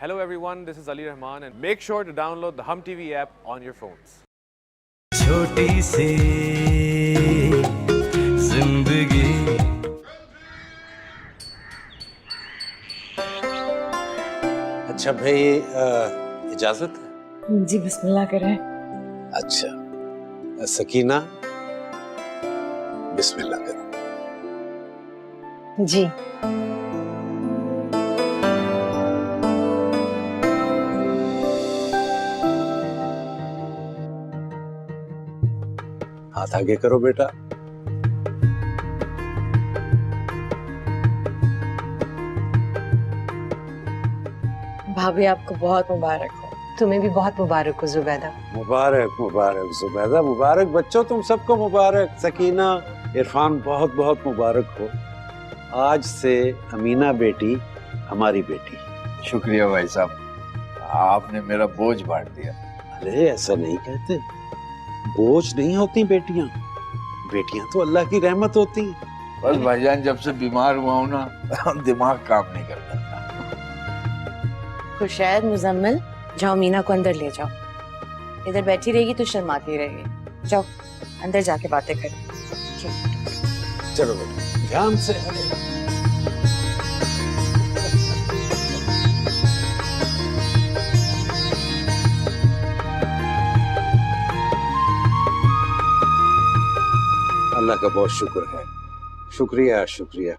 Hello everyone, this is Ali Rahman and make sure to download the Hum TV app on your phones. छोटी सी जिंदगी। अच्छा भाई, इजाजत है? जी बिस्मिल्लाह करें। अच्छा सकीना, बिस्मिल्लाह करो। जी हाथ आगे करो बेटा। भाभी आपको बहुत मुबारक हो। तुम्हें भी बहुत मुबारक हो जुबैदा। मुबारक मुबारक जुबैदा, मुबारक बच्चों, तुम सबको मुबारक। सकीना, इरफान, बहुत बहुत मुबारक हो। आज से अमीना बेटी हमारी बेटी। शुक्रिया भाई साहब, आपने मेरा बोझ बांट दिया। अरे ऐसा नहीं कहते, बोझ नहीं होती बेटियां, बेटियां तो अल्लाह की रहमत होती हैं। बस भाईजान, जब से बीमार हुआ हूं ना, दिमाग काम नहीं करता। खुशैद, मुजम्मिल, जाओ मीना को अंदर ले जाओ। इधर बैठी रहेगी तो शर्माती रहेगी। जाओ अंदर जाके बातें करें। चलो बेटा, ध्यान से। अल्लाह का बहुत शुक्र है। शुक्रिया शुक्रिया।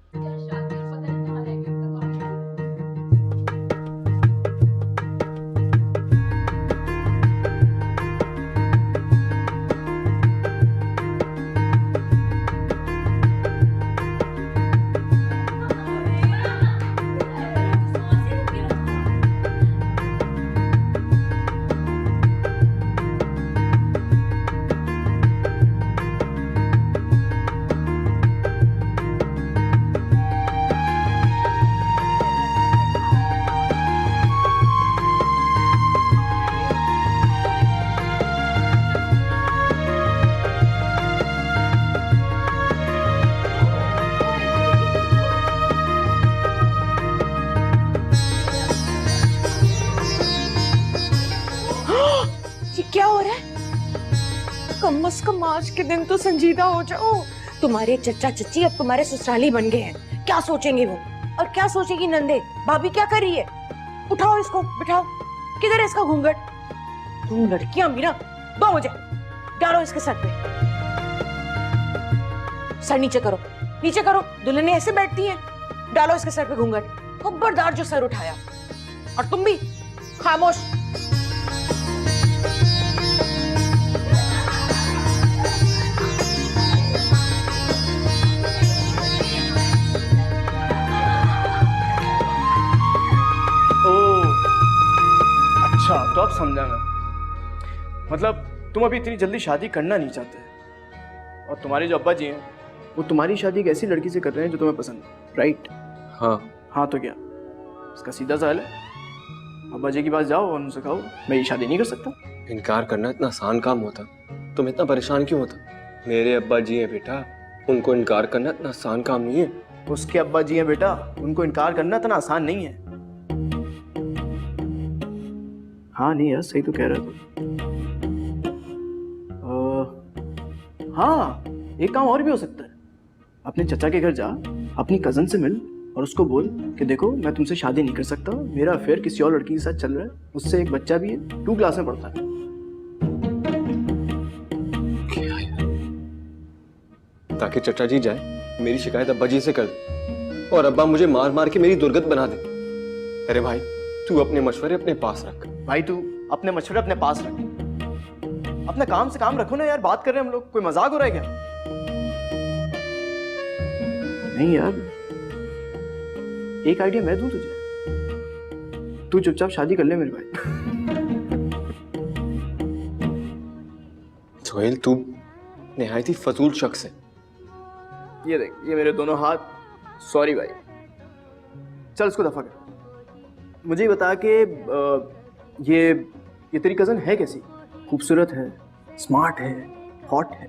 क्या हो रहा है? कम से कम आज के दिन तो संजीदा हो जाओ। तुम्हारे चचा चची अब तुम्हारे ससुराली बन गए हैं। क्या सोचेंगे वो और क्या सोचेगी नंदे? भाभी क्या कर रही है? उठाओ इसको, बिठाओ। किधर है इसका घूंघट? तुम लड़कियां मीरा, 2 बजे डालो इसके सर पे। सर नीचे करो, नीचे करो। दुल्हनें ऐसे बैठती हैं। डालो इसके सर पे घूंघट। खबरदार जो सर उठाया। और तुम भी खामोश। अच्छा, तो अब समझा मैं। मतलब तुम अभी इतनी जल्दी शादी करना नहीं चाहते, और तुम्हारे जो अब्बा जी हैं वो तुम्हारी शादी एक ऐसी लड़की से कर रहे हैं जो तुम्हें पसंद है, राइट? हाँ तो क्या, इसका सीधा सा हल है, अब्बा जी के पास जाओ और उनसे कहो मैं ये शादी नहीं कर सकता। इनकार करना इतना आसान काम होता? तुम इतना परेशान क्यों होता? मेरे अब्बा जी हैं बेटा, उनको इनकार करना इतना आसान काम नहीं है। उसके अब्बा जी हैं बेटा, उनको इनकार करना इतना आसान नहीं है। हाँ नहीं यार, सही तो कह रहा तू। हाँ, एक काम और भी हो सकता है। अपने चचा के घर जा, अपनी कजन से मिल और उसको बोल कि देखो मैं तुमसे शादी नहीं कर सकता, मेरा अफेयर किसी और लड़की के साथ चल रहा है, उससे एक बच्चा भी है, 2 क्लास में पढ़ता है। ताकि चचा जी जाए, मेरी शिकायत अब्बा जी से कर दे और अब्बा मुझे मार मार के मेरी दुर्गत बना दे। अरे भाई, तू अपने मशवरे अपने पास रख। भाई तू अपने मशवरे अपने पास रख, अपना काम से काम रखो ना यार। बात कर रहे हैं हम लोग, कोई मजाक हो रहा है क्या? नहीं यार, एक आइडिया मैं दूं तुझे, तू चुपचाप शादी कर ले मेरे भाई। सोहेल, तू निहायत ही फजूल शख्स है। ये देख, ये मेरे दोनों हाथ। सॉरी भाई, चल इसको दफा कर। मुझे बता कि ये तेरी कजन है कैसी? खूबसूरत है, स्मार्ट है, हॉट है,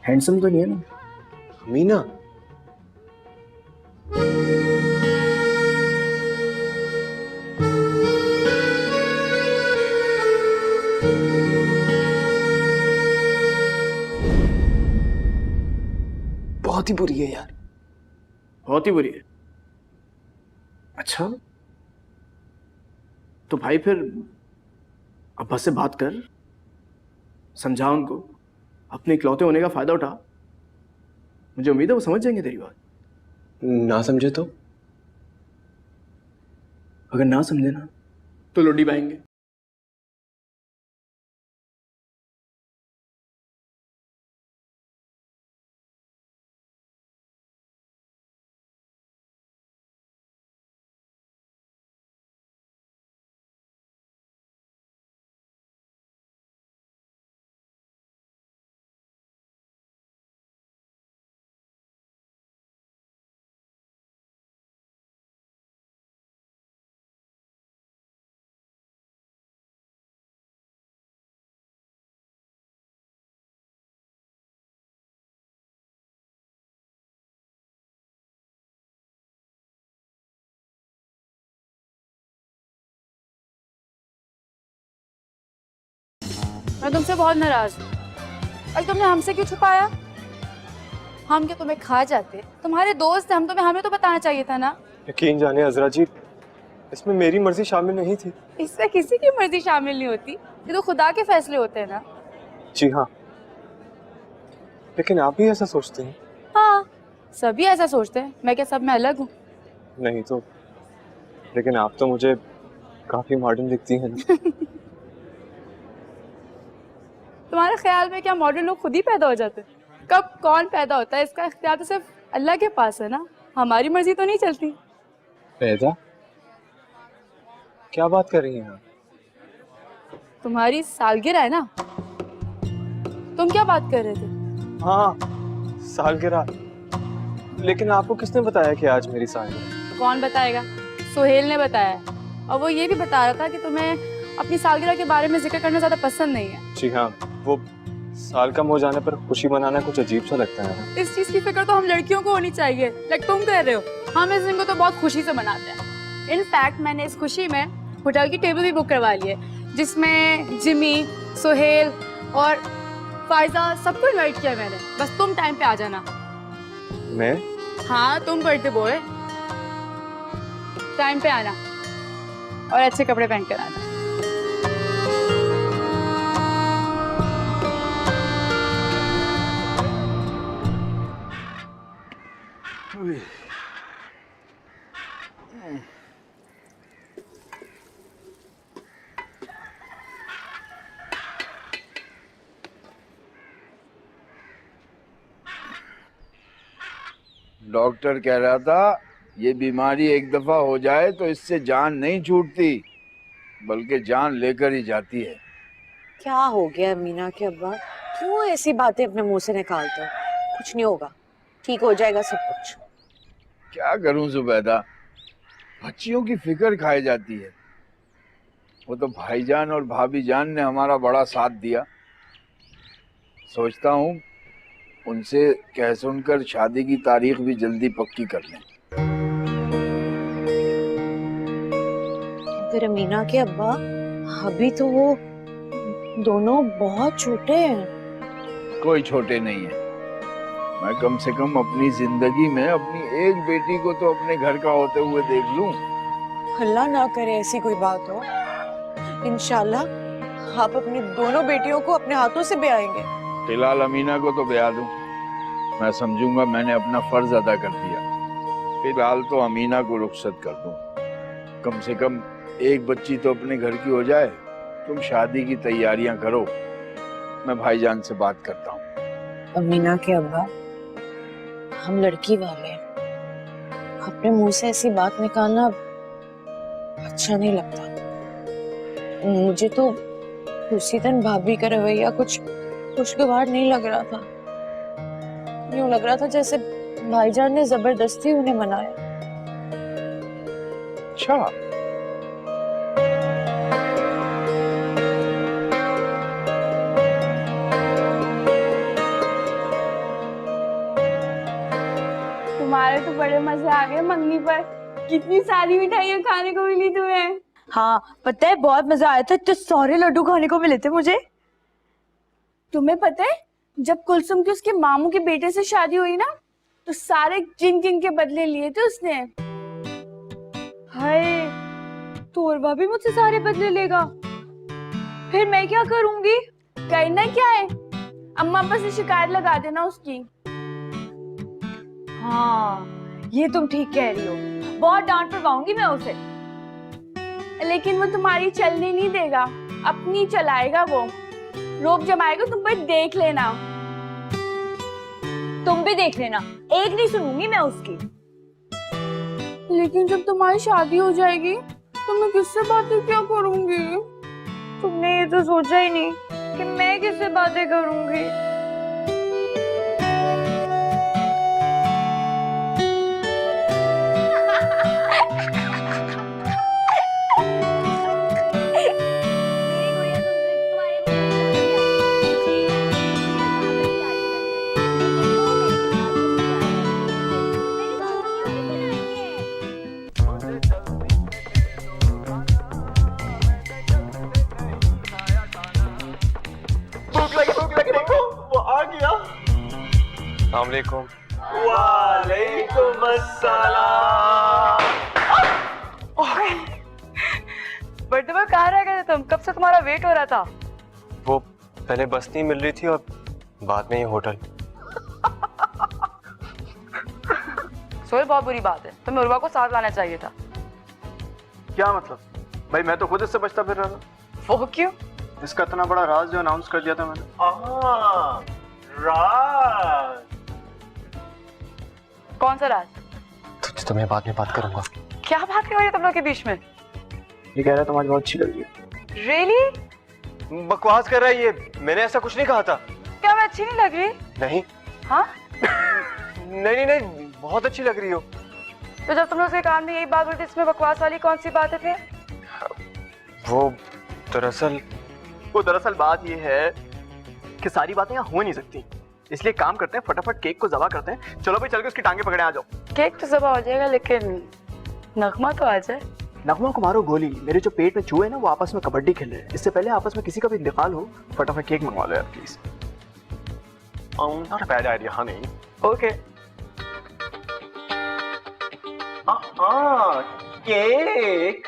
हैंडसम तो नहीं है ना? अमीना, बहुत ही बुरी है यार। बहुत ही बुरी है। अच्छा तो भाई फिर अब्बा से बात कर, समझा उनको, अपने इकलौते होने का फायदा उठा। मुझे उम्मीद है वो समझ जाएंगे तेरी बात। ना समझे तो? अगर ना समझे ना तो लुड्डी पाएंगे। मैं तुमसे बहुत नाराज हूँ। और तुमने हमसे क्यों छुपाया? हम क्या तुम्हें खा जाते? तुम्हारे दोस्त हैं, हमें तो बताना चाहिए था ना। यकीन जाने अजरा जी, इसमें मेरी मर्जी शामिल नहीं थी। इसमें किसी की मर्जी शामिल नहीं होती, ये तो खुदा के फैसले होते हैं ना। जी हाँ, लेकिन आप भी ऐसा सोचते हैं? हाँ, सभी ऐसा सोचते हैं। मैं क्या सब में अलग हूँ? नहीं तो, लेकिन आप तो मुझे काफी मॉडर्न दिखती हैं। तुम्हारे ख्याल में क्या मॉडर्न लोग खुद ही पैदा हो जाते हैं? कब कौन पैदा होता है इसका इख्तियार तो सिर्फ अल्लाह के पास है ना। हमारी मर्जी तो नहीं चलती। पैदा? क्या बात कर रही हैं आप? तुम्हारी सालगिरह है ना। तुम क्या बात कर रहे थे? हाँ, सालगिरह। लेकिन आपको किसने बताया कि आज मेरी सालगिरह? कौन बताएगा? सुहेल ने बताया, और वो ये भी बता रहा था कि तुम्हें अपनी सालगिरह के बारे में जिक्र करना ज्यादा पसंद नहीं है। जी हाँ, वो साल कम हो जाने पर खुशी मनाना कुछ अजीब सा लगता है। इस चीज की फिक्र तो हम लड़कियों को होनी चाहिए, लाइक तुम कह रहे हो। हम इस दिन को तो बहुत खुशी से मनाते हैं। इनफैक्ट मैंने इस खुशी में होटल की टेबल भी बुक करवा ली है, जिसमें जिमी, सुहेल और फायजा सबको इनवाइट किया मैंने। बस तुम टाइम पे आ जाना। मैं? हाँ, तुम बर्थडे बॉय, टाइम पे आना और अच्छे कपड़े पहन कर आना। डॉक्टर कह रहा था ये बीमारी एक दफा हो जाए तो इससे जान नहीं छूटती, बल्कि जान लेकर ही जाती है। क्या हो गया मीना के अब्बा? क्यों ऐसी बातें अपने मुंह से निकालते हो? कुछ नहीं होगा, ठीक हो जाएगा सब कुछ। क्या करूं जुबैदा, बच्चियों की फिक्र खाई जाती है। वो तो भाईजान और भाभी जान ने हमारा बड़ा साथ दिया। सोचता हूँ उनसे कह सुनकर शादी की तारीख भी जल्दी पक्की कर लें। फिर मीना के अब्बा, अभी तो वो दोनों बहुत छोटे हैं। कोई छोटे नहीं है। मैं कम से कम अपनी जिंदगी में अपनी एक बेटी को तो अपने घर का होते हुए देख लूं। अल्लाह ना करे ऐसी कोई बात हो। इंशाल्लाह आप अपनी दोनों बेटियों को अपने हाथों से ब्याएंगे। फिलहाल अमीना को तो ब्याह दूं, मैं समझूंगा मैंने अपना फर्ज अदा कर दिया। फिलहाल तो अमीना को रुखसत कर दूं, कम से कम एक बच्ची तो अपने घर की हो जाए। तुम शादी की तैयारियां करो, मैं भाईजान से बात करता हूँ। अमीना के अब्बा, हम लड़की वाले हैं, अपने मुंह से ऐसी बात निकालना अच्छा नहीं लगता। मुझे तो उसी दिन भाभी का रवैया कुछ खुशगवार नहीं लग रहा था। यूं लग रहा था जैसे भाईजान ने जबरदस्ती उन्हें मनाया। अच्छा, तुम्हारे तो बड़े मजे आ गए मंगनी पर। कितनी सारी मिठाइयाँ खाने को मिली तुम्हें। हाँ पता है, बहुत मजा आया था। इतने सारे लड्डू खाने को मिले थे मुझे। तुम्हें पता है, जब कुलसुम की उसके मामू के बेटे से शादी हुई ना, तो सारे जिन जिन के बदले लिए थे उसने। हाय, तो और भी मुझसे सारे बदले लेगा, फिर मैं क्या करूंगी? करना क्या है, अम्मा अब्बा से शिकायत लगा देना उसकी। हाँ, ये तुम ठीक कह रही हो, बहुत डांट पड़वाऊंगी मैं उसे। लेकिन वो तुम्हारी चलने नहीं देगा, अपनी चलाएगा वो, रोब जमाएगा, तुम पर देख लेना। तुम भी देख लेना, एक नहीं सुनूंगी मैं उसकी। लेकिन जब तुम्हारी शादी हो जाएगी तो मैं किससे बातें क्या करूंगी? तुमने ये तो सोचा ही नहीं कि मैं किससे बातें करूंगी। अस्सलामुअलैकुम। वालेकुम अस्सलाम। बर्थडे में कहाँ रह गए थे तुम? कब से तुम्हारा वेट हो रहा था। वो पहले बस नहीं मिल रही थी और बाद में ये होटल। सोहेल, बहुत बुरी बात है, तुम्हें उर्वा को साथ लाना चाहिए था। क्या मतलब? भाई मैं तो खुद इससे बचता फिर रहा था। वो क्यों? इसका इतना बड़ा राज जो अनाउंस कर दिया था मैंने। राज? कौन सा राज? तो मैं बाद में बात करूंगा। क्या बात कर रही है तुम लोग के बीच में? ये कह रहा है तुम्हारी बहुत अच्छी लग रही है। Really? बकवास कर रहा है ये, मैंने ऐसा कुछ नहीं कहा था। क्या मैं अच्छी नहीं लग रही? नहीं। हाँ? नहीं, बहुत अच्छी लग रही हो। तो जब तुम लोग के कान में यही बात बोलती, इसमें बकवास वाली कौन सी बात है फिर? वो दरअसल बात ये है कि सारी बातें यहाँ हो नहीं सकती, इसलिए काम करते हैं, फटाफट केक को ज़बा करते हैं। चलो भाई, चल के उसकी टांगे पकड़े आ जाओ। केक तो ज़बा हो जाएगा, लेकिन नगमा तो आ जाए। नगमा को मारो गोली, मेरे जो पेट में चूहे ना वो आपस में कबड्डी खेल रहे हैं। इससे पहले आपस में किसी का भी इंतकाल हो, फटाफट केक मंगवा लो यार please. Not a bad idea, honey. Okay. Cake.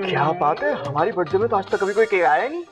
क्या बात है, हमारी बर्थडे में तो आज तक कभी कोई केक आया नहीं।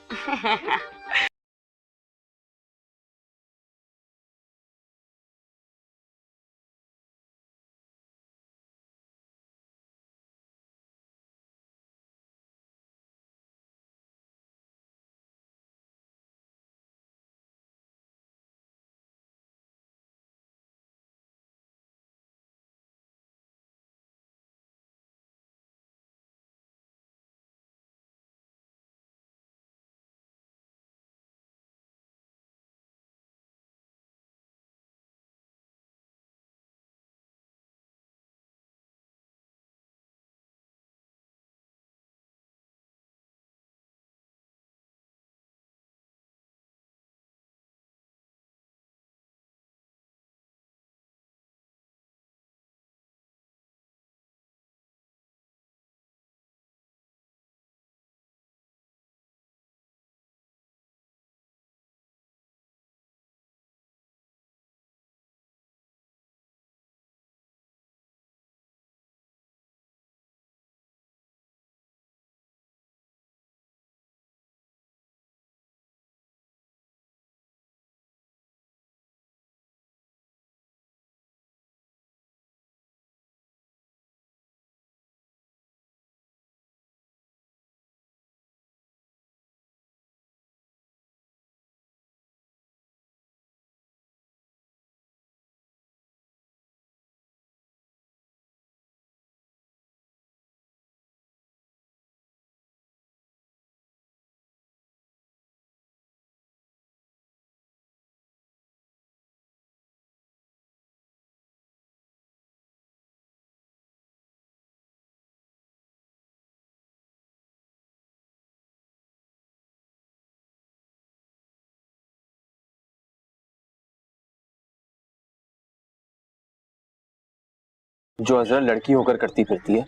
जो अजरा लड़की होकर करती फिरती है।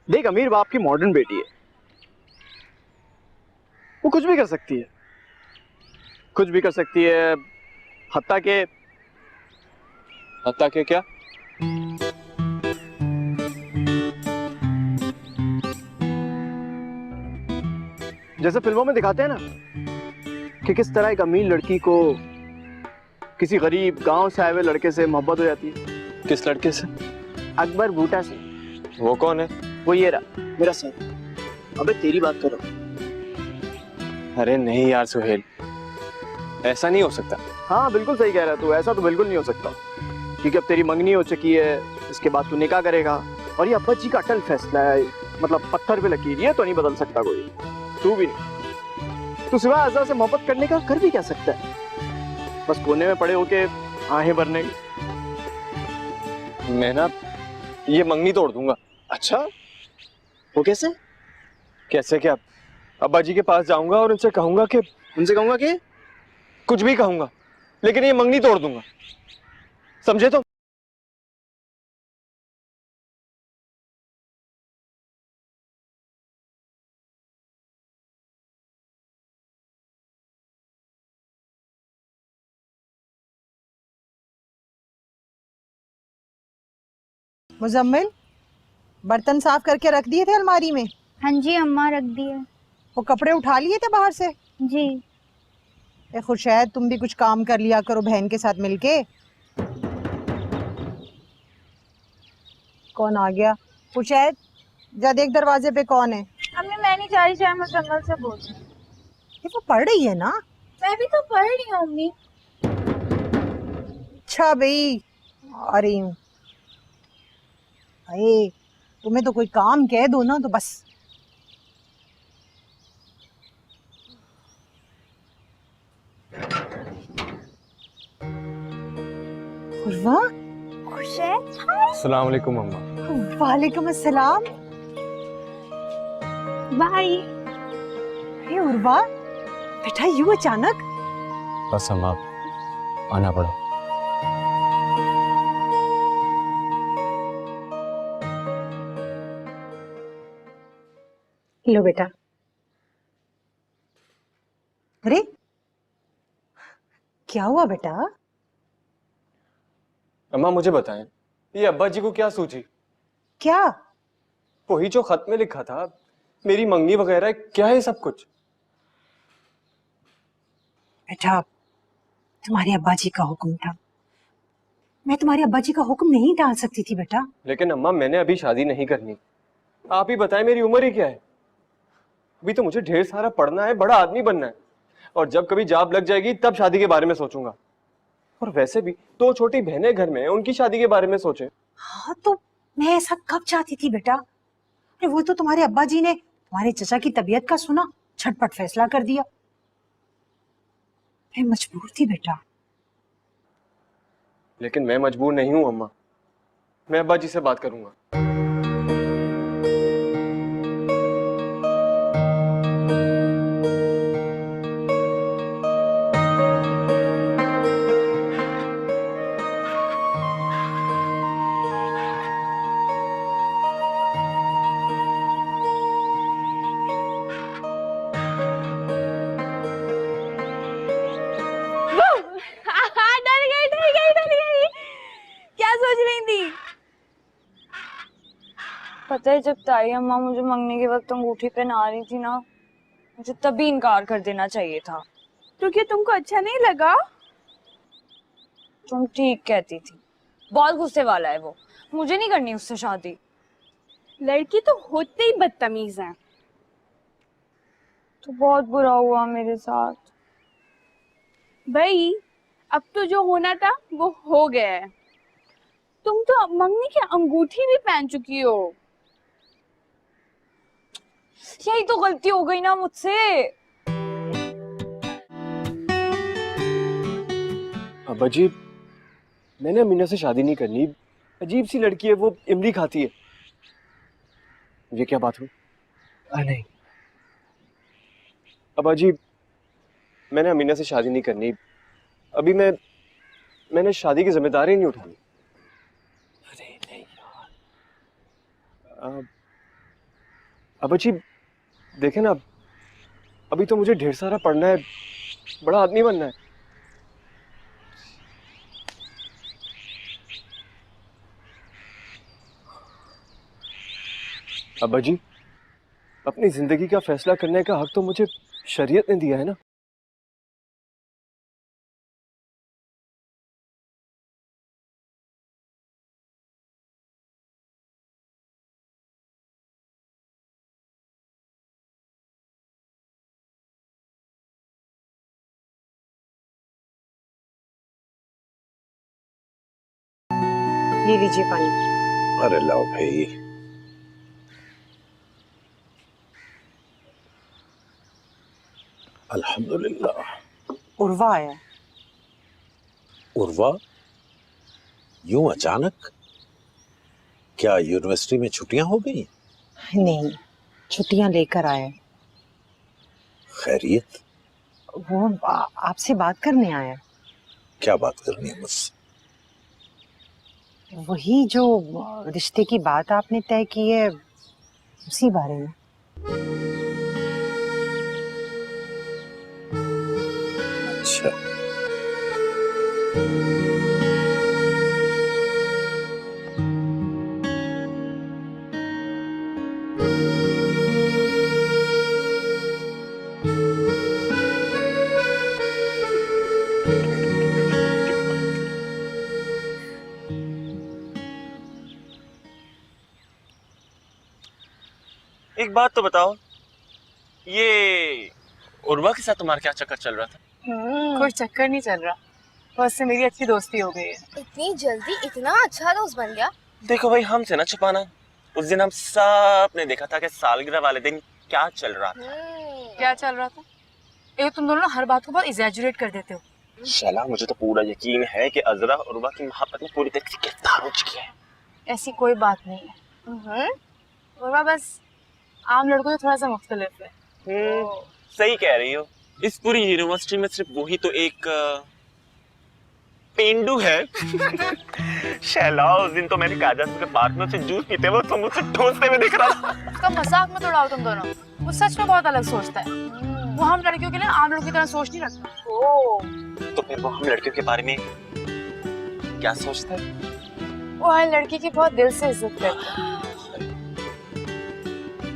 देख, अमीर बाप की मॉडर्न बेटी है, वो कुछ भी कर सकती है, कुछ भी कर सकती है। हत्ता के ताकि क्या? जैसे फिल्मों में दिखाते हैं ना कि किस तरह एक अमीर लड़की को किसी गरीब गांव से आए हुए लड़के से मोहब्बत हो जाती है। किस लड़के से? अकबर बूटा से। वो कौन है? वो ये रहा मेरा सर। अबे तेरी बात करो। अरे नहीं यार सुहेल, ऐसा नहीं हो सकता। हाँ बिल्कुल सही कह रहा है तू, ऐसा तो बिल्कुल नहीं हो सकता, क्योंकि अब तेरी मंगनी हो चुकी है, इसके बाद तू निकाह करेगा, और ये अब्बा जी का अटल फैसला है, मतलब पत्थर पे लकीर है, तो नहीं बदल सकता कोई, तू भी नहीं। तू सिवाय आज़ा से मोहब्बत करने का कर भी क्या सकता है? बस कोने में पड़े होके आहें भरने की। मैं ना ये मंगनी तोड़ दूंगा। अच्छा, वो कैसे? कैसे क्या? अब्बा जी के पास जाऊंगा और उनसे कहूंगा कि कुछ भी कहूंगा, लेकिन ये मंगनी तोड़ दूंगा, समझे? तो मुजम्मिल, बर्तन साफ करके रख दिए थे अलमारी में? हाँ जी अम्मा, रख दिए। वो कपड़े उठा लिए थे बाहर से? जी। खुशैद, तुम भी कुछ काम कर लिया करो बहन के साथ मिलके। कौन आ गया? खुशैद, जा देख दरवाजे पे कौन है। अम्मी मैं नहीं जा रही, चाहे मुजम्मिल से बोल। ये वो पढ़ रही है ना? मैं भी तो पढ़ रही हूँ अम्मी। अच्छा भाई, आ रही हूँ। अरे तुम्हें तो कोई काम कह दो ना तो बस। उर्वा। अस्सलाम वालेकुम अम्मा। वालेकुम अस्सलाम। बाय। हे उर्वा, बेटा यूं अचानक? बस अम्मा, आना पड़ा। लो बेटा। अरे क्या हुआ बेटा? अम्मा मुझे बताएं, ये अब्बा जी को क्या सूझी? क्या? वही जो खत में लिखा था, मेरी मंगनी वगैरह, क्या है सब कुछ? बेटा तुम्हारे अब्बा जी का हुक्म था, मैं तुम्हारे अब्बा जी का हुक्म नहीं टाल सकती थी बेटा। लेकिन अम्मा मैंने अभी शादी नहीं करनी। आप ही बताएं, मेरी उम्र ही क्या है? अभी तो मुझे ढेर सारा पढ़ना है, बड़ा आदमी बनना है, और जब कभी जॉब लग जाएगी तब शादी के बारे में सोचूंगा। और वैसे भी दो छोटी बहनें घर में हैं, उनकी शादी के बारे में सोचे। हाँ तो मैं ऐसा कब चाहती थी बेटा? अरे वो तो तुम्हारे अब्बा जी ने तुम्हारे चचा की तबीयत का सुना, झटपट फैसला कर दिया। मैं मजबूर थी बेटा। लेकिन मैं मजबूर नहीं हूं अम्मा, मैं अब्बा जी से बात करूंगा। डर गई। क्या सोच रही थी? पता है, जब ताई अम्मा मुझे मंगने के वक्त अंगूठी पहना रही थी ना, मुझे तभी इनकार कर देना चाहिए था। तो क्या तुमको अच्छा नहीं लगा? तुम ठीक कहती थी, बहुत गुस्से वाला है वो, मुझे नहीं करनी उससे शादी। लड़की तो होते ही बदतमीज है। तो बहुत बुरा हुआ मेरे साथ। भाई अब तो जो होना था वो हो गया है। तुम तो मंगनी की अंगूठी भी पहन चुकी हो। यही तो गलती हो गई ना मुझसे। अब्बा जी, मैंने अमीना से शादी नहीं करनी। अजीब सी लड़की है वो, इमली खाती है। ये क्या बात हुई? नहीं अब्बा जी, मैंने अमीना से शादी नहीं करनी। अभी मैंने शादी की जिम्मेदारी नहीं उठानी। अरे नहीं यार। अब्बा जी देखें ना, अभी तो मुझे ढेर सारा पढ़ना है, बड़ा आदमी बनना है। अब्बा जी, अपनी जिंदगी का फैसला करने का हक तो मुझे शरीयत ने दिया है ना। ये लीजिए पानी। अरे लाओ भाई। अल्हम्दुलिल्लाह। उर्वा आया है। उर्वा? यूं अचानक? क्या यूनिवर्सिटी में छुट्टियां हो गई? नहीं, छुट्टियां लेकर आया है। खैरियत? वो आपसे बात करने आया है। क्या बात करनी है मुझसे? वही जो रिश्ते की बात आपने तय की है, उसी बारे में। अच्छा। एक बात तो बताओ, ये उर्वा के साथ तुम्हारा क्या चक्कर चल रहा था? कोई चक्कर नहीं चल रहा, बस से मेरी अच्छी दोस्ती हो गई है। इतनी जल्दी इतना अच्छा दोस्त बन गया? देखो भाई, हमसे ना छुपाना। उस दिन हम सब ने देखा था कि सालगिरह वाले दिन क्या चल रहा था। क्या चल रहा था? ये तुम दोनों हर बात को बहुत एग्जैजुरेट कर देते हो। शैला, मुझे तो पूरा यकीन है कि अजरा उर्वा की मोहब्बत में पूरी तरह से गिरफ्तार हो चुकी है। ऐसी कोई बात नहीं है। उर्वा बस आम लड़कों से थोड़ा सा मुख्तलिफ है। सही कह रही हो। इस पूरी यूनिवर्सिटी में सिर्फ वही तो एक पेंडू है। शैला, उस दिन तो मैंने काजल के पार्क में से जूस पीते हुए तो मुझसे ठोसते हुए दिख रहा था। उसका मजाक मत उड़ाओ तुम दोनों। वो सच में बहुत अलग सोचता है। वो हम लड़कियों के लिए आम लोगों की तरह सोच नहीं रखता। तो फिर वो हम लड़कियों के बारे में क्या सोचता है? वो हर लड़की की बहुत दिल से इज्जत करता है।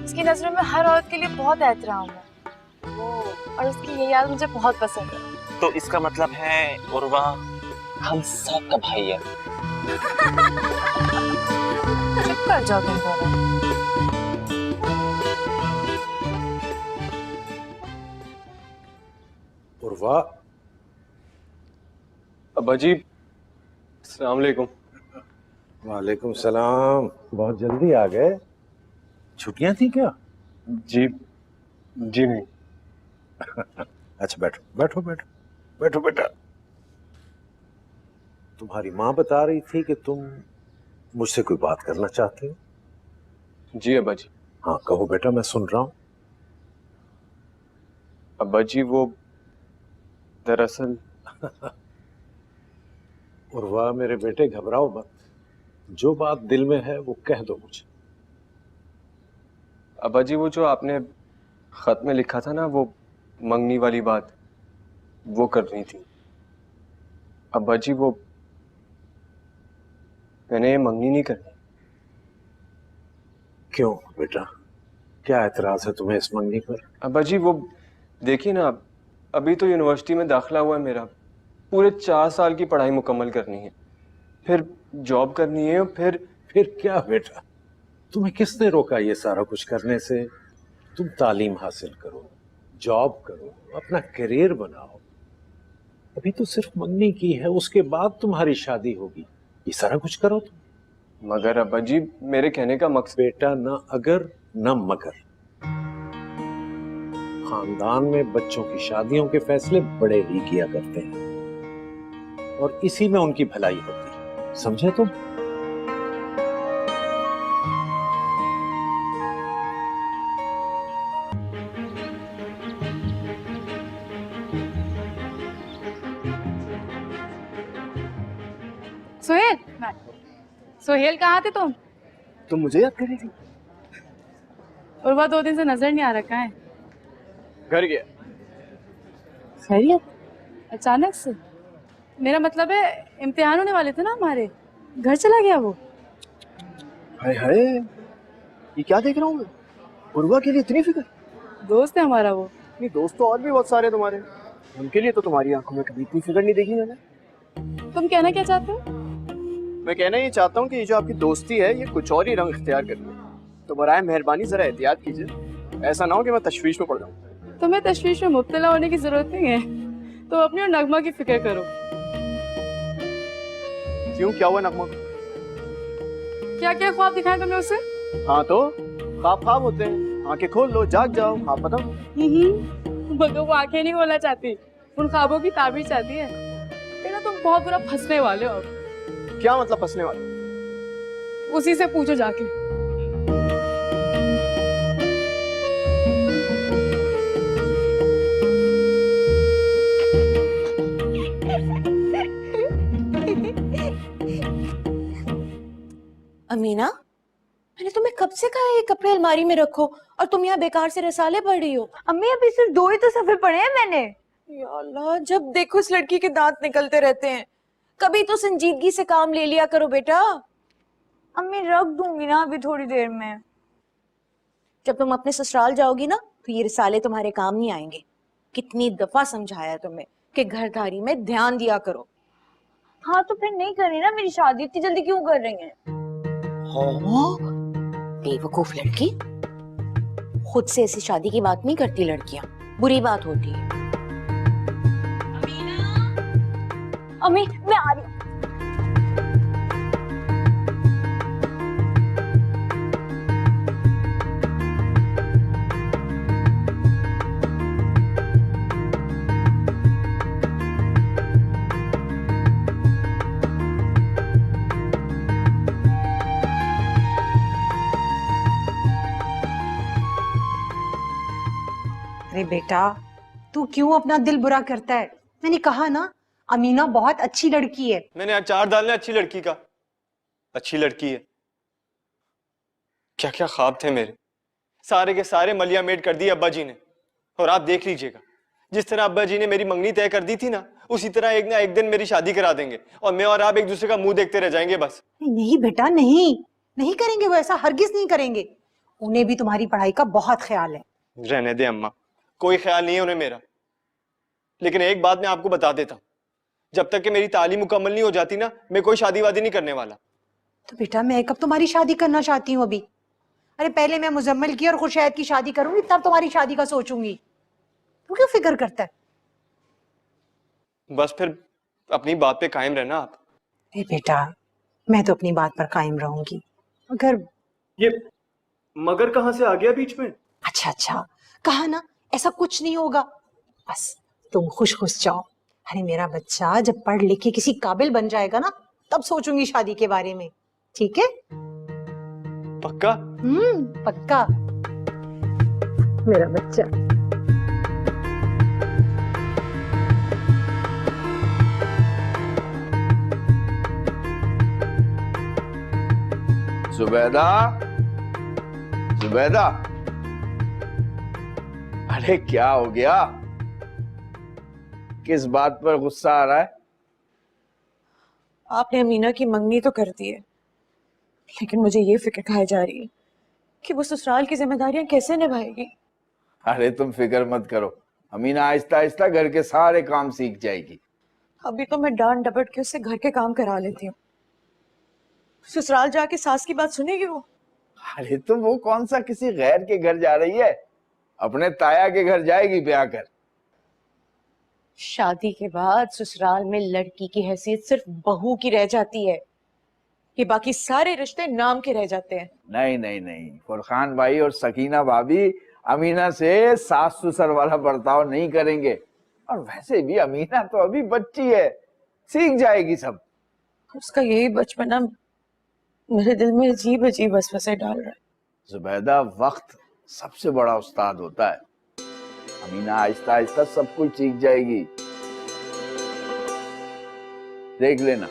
उसकी नजरों में हर औरत के लिए बहुत एहतराम है और उसकी ये याद मुझे बहुत पसंद है। तो इसका मतलब है उर्वा हम सब का भाई है। चुप कर जाओ तुम दोनों। उर्वा। अब्बा जी, अस्सलाम वालेकुम। वालेकुम सलाम। बहुत जल्दी आ गए। छुट्टियां थी क्या? जी नहीं। अच्छा, बैठो बैठो बैठो बैठो बेटा। तुम्हारी माँ बता रही थी कि तुम मुझसे कोई बात करना चाहते हो। जी अब्बा जी। हाँ कहो बेटा, मैं सुन रहा हूँ। अब्बा जी, वो दरअसल उर्वा मेरे बेटे, घबराओ मत। जो बात दिल में है वो कह दो मुझे। अब्बा जी, वो जो आपने खत में लिखा था ना, वो मंगनी वाली बात, वो करनी थी। अब्बा जी, वो मैंने मंगनी नहीं करनी। क्यों बेटा, क्या एतराज है तुम्हें इस मंगनी पर? अब्बा जी, वो देखिए ना, अभी तो यूनिवर्सिटी में दाखिला हुआ है मेरा। पूरे 4 साल की पढ़ाई मुकम्मल करनी है, फिर जॉब करनी है, फिर क्या बेटा, तुम्हें किसने रोका ये सारा कुछ करने से? तुम तालीम हासिल करो, जॉब करो, अपना करियर बनाओ। अभी तो सिर्फ मंगनी की है, उसके बाद तुम्हारी शादी होगी। ये सारा कुछ करो तुम। मगर अब्बा जी, मेरे कहने का मकसद। बेटा, ना अगर ना मगर। खानदान में बच्चों की शादियों के फैसले बड़े ही किया करते हैं और इसी में उनकी भलाई होती है, समझे तुम? सुहेल, सुहेल कहाँ थे तुम? तुम मुझे याद कर रही थी? उर्वा 2 दिन से नजर नहीं आ रखा है। घर गया। खैरियत? अचानक से? मेरा मतलब है इम्तिहान होने वाले थे ना हमारे, घर चला गया वो। हाय हाय, ये क्या देख रहा हूँ मैं? उर्वा के लिए इतनी फिक्र? दोस्त है हमारा वो। नहीं, दोस्त तो और भी बहुत सारे हैं तुम्हारे। उनके लिए तो तुम्हारी आंखों में कभी इतनी फिक्र नहीं देखी मैंने। तुम कहना क्या चाहते हो? मैं कहना ये चाहता हूँ कि ये जो आपकी दोस्ती है ये कुछ और ही रंग इख्तियार कर ले। तो बराए मेहरबानी जरा एहतियात कीजिए, ऐसा ना हो कि मैं तशवीश में पड़ जाऊँ। तुम्हें तशवीश में मुब्तला होने की जरूरत नहीं है, तो अपनी और नगमा की फिक्र करो। क्यों, क्या हुआ नगमा? क्या क्या ख्वाब दिखाए तुमने उसे? हाँ तो ख्वाब ख्वाब होते हैं, आंखें खोल लो, जाग जाओ, ख्वाब बताओ। मगर वो आंखें नहीं खोलना चाहती, उन ख्वाबों की ताबीर चाहती है। बेटा तुम बहुत बुरा फंसने वाले हो। क्या मतलब फंसने वाले? उसी से पूछो जाके। अमीना, मैंने तुम्हें कब से कहा ये कपड़े अलमारी में रखो और तुम यहाँ बेकार से रसाले पढ़ रही हो। अम्मी अभी सिर्फ 2 ही तो सफे पढ़े हैं मैंने। या अल्लाह, जब देखो इस लड़की के दांत निकलते रहते हैं। कभी तो संजीदगी से काम ले लिया करो बेटा। अम्मी रख दूंगी ना अभी थोड़ी देर में। जब तुम अपने ससुराल जाओगी ना तो ये रिसाले तुम्हारे काम नहीं आएंगे। कितनी दफा समझाया तुम्हें कि घरदारी में ध्यान दिया करो। हाँ तो फिर नहीं करनी ना मेरी शादी, इतनी जल्दी क्यों कर रही हैं? बेवकूफ लड़की, खुद से ऐसी शादी की बात नहीं करती लड़कियां, बुरी बात होती है। अम्मी मैं आ रही हूँ। अरे बेटा, तू क्यों अपना दिल बुरा करता है? मैंने कहा ना, अमीना बहुत अच्छी लड़की है। मैंने अचार डालना अच्छी लड़की का। अच्छी लड़की है, क्या क्या ख्वाब थे मेरे, सारे के सारे मलिया मेट कर दिए अब्बा जी ने। और आप देख लीजिएगा, जिस तरह अब्बा जी ने मेरी मंगनी तय कर दी थी ना, उसी तरह एक ना एक दिन मेरी शादी करा देंगे और मैं और आप एक दूसरे का मुंह देखते रह जाएंगे बस। नहीं बेटा, नहीं नहीं करेंगे, वो ऐसा हरगिज नहीं करेंगे। उन्हें भी तुम्हारी पढ़ाई का बहुत ख्याल है। रहने दे अम्मा, कोई ख्याल नहीं है उन्हें मेरा। लेकिन एक बात मैं आपको बता देता हूँ, जब तक कि मेरी तालीम मुकम्मल नहीं हो जाती ना, मैं कोई शादी वादी नहीं करने वाला। तो बेटा मैं कब तुम्हारी शादी करना चाहती हूँ अभी? अरे पहले मैं मुजम्मिल की और खुशैद की शादी करूंगी, तब तुम्हारी शादी का सोचूंगी। तू क्यों फिक्र करता है? बस फिर अपनी बात पे कायम रहना आप। बेटा मैं तो अपनी बात पर कायम रहूंगी, मगर ये मगर कहाँ से आ गया बीच में? अच्छा अच्छा, कहा ना ऐसा कुछ नहीं होगा, बस तुम खुश खुश जाओ। अरे मेरा बच्चा जब पढ़ लिख के किसी काबिल बन जाएगा ना, तब सोचूंगी शादी के बारे में, ठीक है? पक्का? पक्का मेरा बच्चा। जुबैदा, जुबैदा, अरे क्या हो गया? किस बात पर गुस्सा आ रहा है? आपने अमीना की मंगनी तो कर दी है, लेकिन मुझे ये फिक्र खाई जा रही है कि वो ससुराल की जिम्मेदारियां कैसे निभाएगी। अरे तुम फिक्र मत करो, अमीना आहिस्ता आहिस्ता घर के सारे काम सीख जाएगी। अभी तो मैं डांट डपट के उससे घर के काम करा लेती हूँ, ससुराल जाके सास की बात सुनेगी वो? अरे तो वो कौन सा किसी गैर के घर जा रही है, अपने ताया के घर जाएगी ब्याह कर। शादी के बाद ससुराल में लड़की की हैसियत सिर्फ बहू की रह जाती है, ये बाकी सारे रिश्ते नाम के रह जाते हैं। नहीं नहीं नहीं, फरखान भाई और सकीना भाभी अमीना से सास ससुर वाला बर्ताव नहीं करेंगे। और वैसे भी अमीना तो अभी बच्ची है, सीख जाएगी सब। उसका यही बचपना मेरे दिल में अजीब अजीब वसवसे डाल रहा है। जुबैदा, वक्त सबसे बड़ा उस्ताद होता है। अमीना आहिस्ता आहिस्ता सब कुछ सीख जाएगी, देख लेना।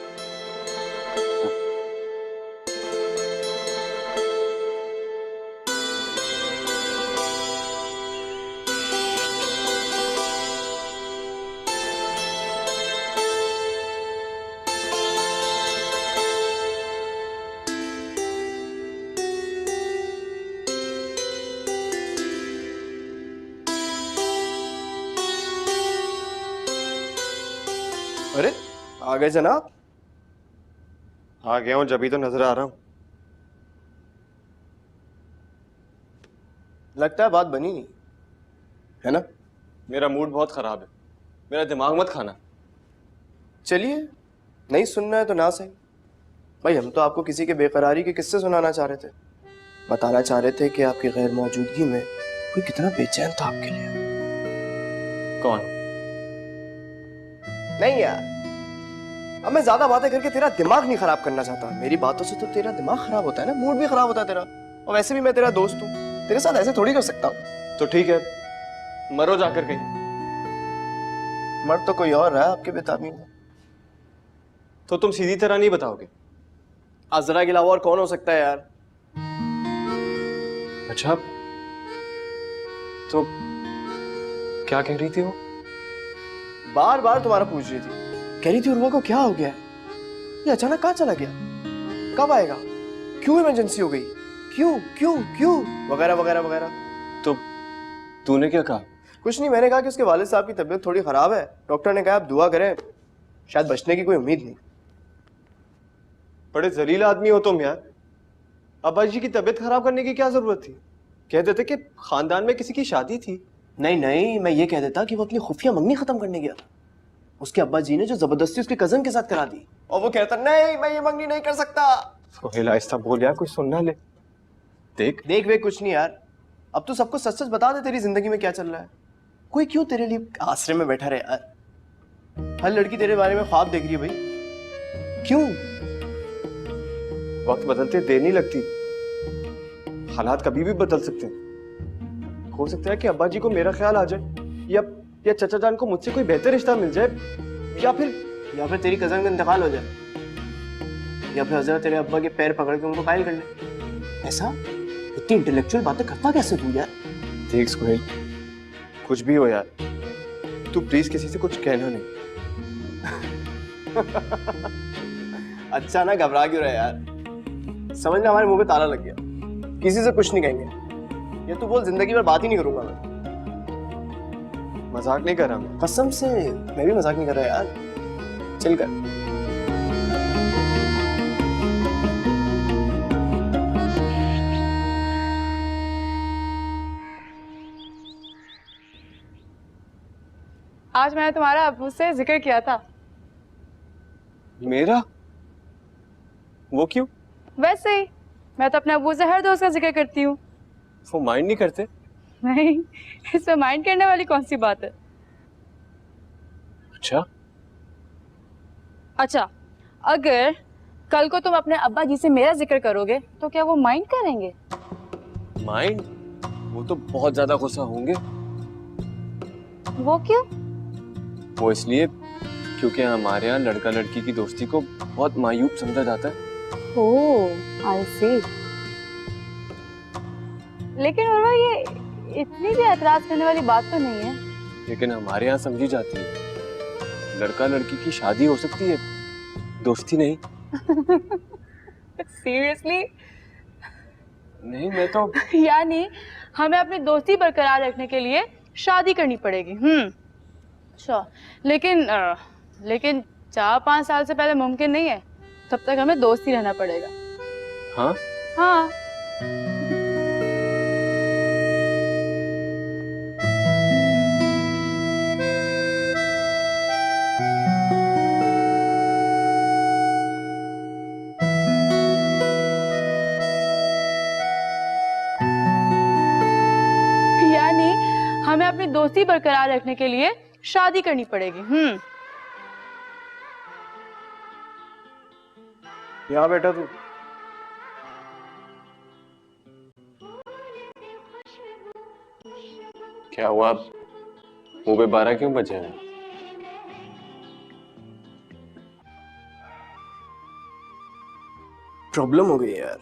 आ गए जनाब। आ गया हूँ, जब ही तो नजर आ रहा हूँ। लगता है बात बनी नहीं, है ना? मेरा मूड बहुत खराब है, मेरा दिमाग मत खाना। चलिए, नहीं सुनना है तो ना सही। भाई हम तो आपको किसी के बेकरारी के किस्से सुनाना चाह रहे थे, बताना चाह रहे थे कि आपकी गैर मौजूदगी में कोई कितना बेचैन था आपके लिए। कौन? नहीं यार, अब मैं ज्यादा बातें करके तेरा दिमाग नहीं खराब करना चाहता। मेरी बातों से तो तेरा दिमाग खराब होता है ना, मूड भी खराब होता है तेरा। और वैसे भी मैं तेरा दोस्त हूँ, तेरे साथ ऐसे थोड़ी कर सकता हूँ। तो ठीक है, मरो जाकर कहीं। मर तो कोई और है आपके बेताबी में। तो तुम सीधी तरह नहीं बताओगे? अजरा के अलावा और कौन हो सकता है यार? अच्छा, तो क्या कह रही थी वो? बार बार तुम्हारा पूछ रही थी, कह रही थी उर्वा को क्या हो गया है, ये अचानक कहाँ चला गया, कब आएगा, क्यों इमरजेंसी हो गई, क्यों क्यों क्यों, वगैरह वगैरह वगैरह। तो तूने क्या कहा? कुछ नहीं, मैंने कहा कि उसके वालिद साहब की तबीयत थोड़ी खराब है, डॉक्टर ने कहा आप दुआ करें, शायद बचने की कोई उम्मीद नहीं। बड़े जलील आदमी हो तुम यार। अब्बा जी की तबीयत खराब करने की क्या जरूरत थी? कह देते कि खानदान में किसी की शादी थी। नहीं नहीं, मैं ये कह देता कि वो अपनी खुफिया मंगनी खत्म करने गया था, उसके अब्बा जी ने जो जबरदस्ती उसके कजन के साथ करा दी, और वो कहता नहीं मैं ये मंगनी नहीं कर सकता। सोहेल आहिस्ता बोल यार, कोई सुनना ले। देख देख वे कुछ नहीं यार, अब तो सबको सच सच बता दे तेरी जिंदगी में क्या चल रहा है। कोई क्यों तेरे लिए आसरे में बैठा रहे यार, हर लड़की तेरे बारे में ख्वाब देख रही है भाई, क्यों? वक्त बदलते देर नहीं लगती, हालात कभी भी बदल सकते हैं। हो सकता है कि अब्बा जी को मेरा ख्याल आ जाए, या चचा जान को मुझसे कोई बेहतर रिश्ता मिल जाए, या फिर तेरी कजन का इंतकाल हो जाए, या फिर हजरत तेरे अब्बा के पैर पकड़ के उनको कायल कर ले। ऐसा इतनी इंटेलेक्चुअल बातें करता कैसे तू यार? देख सोहेल, कुछ भी हो यार, तू प्लीज किसी से कुछ कहना नहीं। अच्छा ना, घबरा क्यों रहा यार? समझना हमारे मुंह पे ताला लग गया, किसी से कुछ नहीं कहेंगे। ये तू बोल, जिंदगी भर बात ही नहीं करूंगा मैं। मजाक नहीं कर रहा मैं। कसम से मैं भी मजाक नहीं कर रहा यार, चल कर। आज मैंने तुम्हारा अब्बू से जिक्र किया था। मेरा? वो क्यों? वैसे ही, मैं तो अपने अब्बू से हर दोस्त का जिक्र करती हूँ। वो माइंड नहीं करते? नहीं, इसमें माइंड करने वाली कौन सी बात है? अच्छा, अगर कल को तुम अपने अब्बा जी से मेरा जिक्र करोगे तो क्या वो माइंड करेंगे? माइंड? वो तो बहुत ज्यादा गुस्सा होंगे। वो क्यों? वो इसलिए क्योंकि हमारे यहाँ लड़का लड़की की दोस्ती को बहुत मायूब समझा जाता है। ओह, आई सी। लेकिन उर्वा, ये इतनी भी ऐतराज करने वाली बात तो नहीं है। लेकिन हमारे यहाँ समझी जाती है, लड़का लड़की की शादी हो सकती है, दोस्ती नहीं। सीरियसली? नहीं, मैं तो यानी हमें अपनी दोस्ती बरकरार रखने के लिए शादी करनी पड़ेगी। अच्छा, लेकिन 4-5 साल से पहले मुमकिन नहीं है, तब तक हमें दोस्त ही रहना पड़ेगा। हाँ हाँ। यानी हमें अपनी दोस्ती बरकरार रखने के लिए शादी करनी पड़ेगी। यहाँ बैठा तू। क्या हुआ, मुंह पे 12 क्यों बजे हैं? प्रॉब्लम हो गई यार।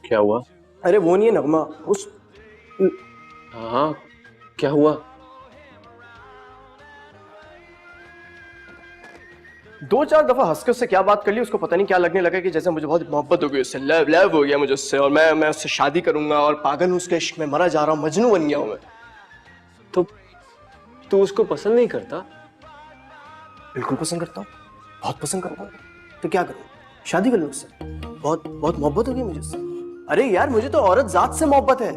क्या हुआ? अरे वो नहीं है नगमा, उस हाँ, क्या हुआ? 2-4 दफा हंस के उससे क्या बात कर ली, उसको पता नहीं क्या लगने लगा कि जैसे मुझे बहुत मोहब्बत हो गई उससे, लव हो गया मुझे उससे, और मैं उससे शादी करूंगा, और पागल हूँ उसके इश्क में, मरा जा रहा हूँ, मजनू बन गया हूँ मैं। तो तू उसको पसंद नहीं करता? बिल्कुल पसंद करता हूँ। बहुत पसंद करता हूँ। तो क्या करूँ, शादी कर लूँ उससे? बहुत बहुत मोहब्बत होगी मुझे उससे। अरे यार, मुझे तो औरत जात से मोहब्बत है।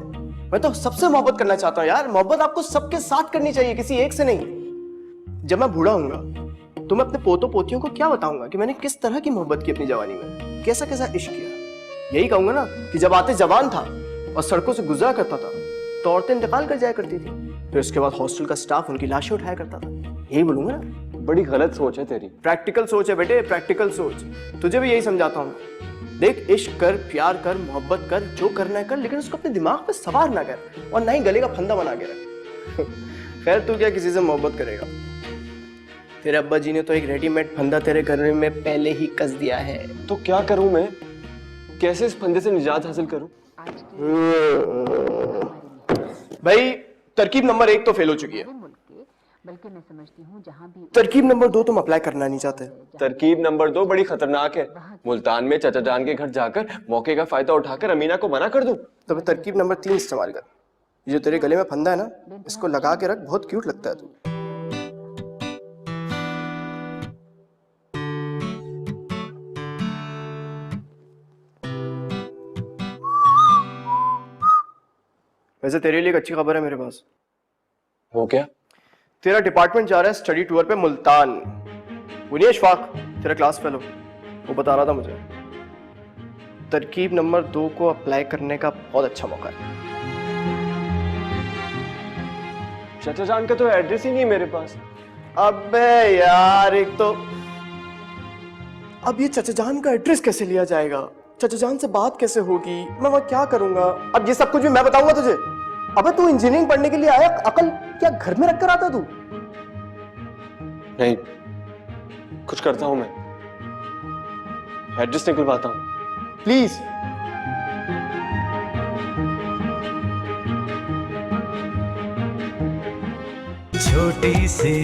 मैं तो सबसे मोहब्बत करना चाहता हूँ यार। मोहब्बत आपको सबके साथ करनी चाहिए, किसी एक से नहीं। जब मैं बूढ़ा हूँगा तो मैं अपने पोतों पोतियों को क्या बताऊंगा कि मैंने किस तरह की मोहब्बत की अपनी जवानी में, कैसा कैसा इश्क किया। यही कहूंगा ना कि जब आते जवान था और सड़कों से गुजरा करता था तो औरतें इंतकाल कर जाया करती थी, फिर उसके बाद हॉस्टल का स्टाफ उनकी लाशें उठाया करता था। यही बोलूंगा ना। बड़ी गलत सोच है तेरी। प्रैक्टिकल सोच है बेटे, प्रैक्टिकल सोच। तुझे भी यही समझाता हूँ। देख, इश्क कर, प्यार कर, मोहब्बत कर, जो करना है कर, लेकिन उसको अपने दिमाग पे सवार ना कर और ना ही गले का फंदा बना के रख। खैर, तू क्या किसी से मोहब्बत करेगा? तेरे अब्बा जी ने तो एक रेडीमेड फंदा तेरे घर में पहले ही कस दिया है। तो क्या करूं मैं? कैसे इस फंदे से निजात हासिल करूं? भाई, तरकीब नंबर 1 तो फेल हो चुकी है, तरकीब नंबर 2 तुम अप्लाई करना नहीं चाहते। तरकीब नंबर 2 बड़ी खतरनाक है। मुल्तान में चाचा जान के घर जाकर मौके का फायदा उठाकर अमीना को मना कर दूं। तो मैं तरकीब नंबर 3 इस्तेमाल कर। ये जो तेरे गले में फंदा है ना, इसको लगा के रख, बहुत क्यूट लगता है तू। वैसे तेरे लिए एक अच्छी खबर है मेरे पास। वो क्या? तेरा डिपार्टमेंट जा रहा है स्टडी टूर पे मुल्तान। वो नहीं इशफाक, तेरा क्लास फेलो, वो बता रहा था मुझे। तरकीब नंबर 2 को अप्लाई करने का बहुत अच्छा मौका है। चाचा जान का तो एड्रेस ही नहीं है मेरे पास। अबे यार, एक तो अब ये चाचा जान का एड्रेस कैसे लिया जाएगा? चाचा जान से बात कैसे होगी? मैं वहां क्या करूंगा? अब ये सब कुछ भी मैं बताऊंगा तुझे? अबे तू इंजीनियरिंग पढ़ने के लिए आया, अकल क्या घर में रख कर आता तू? नहीं, कुछ करता हूं मैं, एड्रेस निकलवाता हूं। प्लीज। छोटी सी